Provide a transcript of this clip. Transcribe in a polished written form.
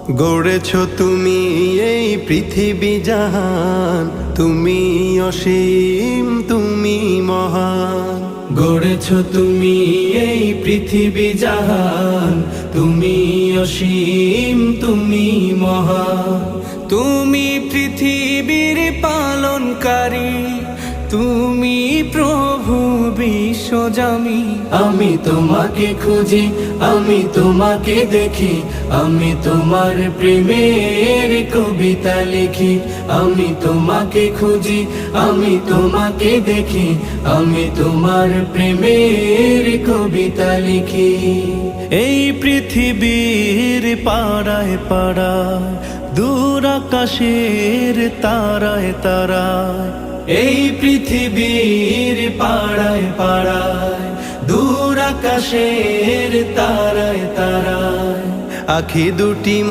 গড়েছ তুমি এই পৃথিবী জাহান, তুমি অসীম তুমি মহান। গড়েছ তুমি এই পৃথিবী জাহান, তুমি অসীম তুমি মহান। তুমি পৃথিবীর পালনকারী, তুমি প্রভু বিশ্বজামি। আমি তোমাকে খুঁজি, আমি তোমাকে দেখি, আমি তোমার প্রেমের কবিতা লিখি। আমি তোমাকে খুঁজি, আমি তোমাকে দেখি, আমি তোমার প্রেমের কবিতা লিখি। এই পৃথিবীর পাড়ায় পাড়ায়, দূর আকাশের তারায় তারায়, এই পৃথিবীর পাড়ায় পাড়ায়, দূর আকাশের তারায় তারায়, আখি দুটি